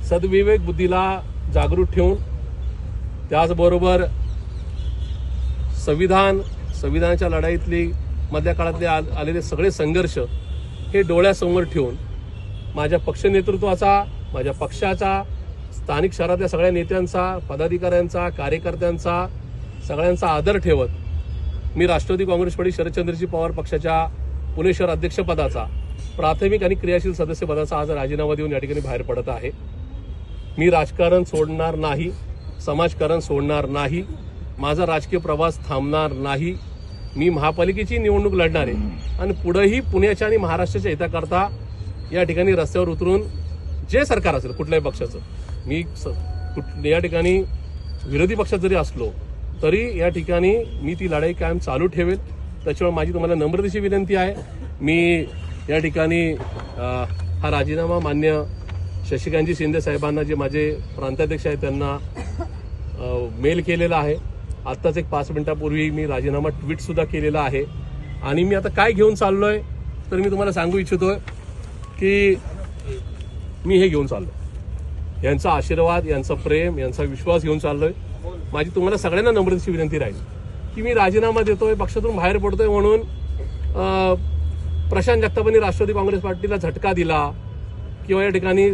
सद्विवेक बुद्धीला जागृत ठेवून त्याचबरोबर संविधानाच्या लढाईतली मधल्या काळातले आलेले सगळे संघर्ष हे डोळ्यासमोर ठेवून माझ्या पक्ष नेतृत्वाचा, माझ्या पक्षाचा, स्थानिक शहरातल्या सगळ्या नेत्यांचा, पदाधिकाऱ्यांचा, कार्यकर्त्यांचा सगळ्यांचा आदर ठेवत मी राष्ट्रवादी काँग्रेस पार्टी शरदचंद्रजी पवार पक्षाच्या पुणे शहर अध्यक्षपदाचा प्राथमिक आणि क्रियाशील सदस्यपदाचा आज राजीनामा देऊन या ठिकाणी बाहेर पडत आहे। मी राजकारण सोडणार नाही, समाजकारण सोडणार नाही, माझा राजकीय प्रवास थांबणार नाही। मी महापालिकेची निवडणूक लढणार आहे आणि पुढेही पुण्याच्या आणि महाराष्ट्राच्या हिताकरता या ठिकाणी रस्त्यावर उतरून जे सरकार असेल कुठल्याही पक्षाचं, मी या ठिकाणी विरोधी पक्षात जरी असलो तरी या ठिकाणी मी ती लढाई कायम चालू ठेवेल। त्याच्यामुळे माझी तुम्हाला नम्रतेची विनंती आहे, मी या ठिकाणी हा राजीनामा मान्य शशिकांतजी शिंदे साहेबांना, जे माझे प्रांताध्यक्ष आहेत, त्यांना मेल केलेला आहे। आत्ताच एक 5 मिनिटापूर्वी मी राजीनामा ट्विट सुद्धा केलेला आहे। आणि मी आता काय घेऊन चाललोय तर मी तुम्हाला सांगू इच्छितोय की मी हे घेऊन चाललोय, यांचा आशीर्वाद, यांचा प्रेम, यांचा विश्वास घेऊन चाललोय। माझी तुम्हाला सगळ्यांना नम्रतेची विनंती राहील की मी राजीनामा देतोय, पक्षातून बाहेर पडतोय म्हणून प्रशांत जगतापांनी राष्ट्रवादी काँग्रेस पार्टीला झटका दिला किंवा या ठिकाणी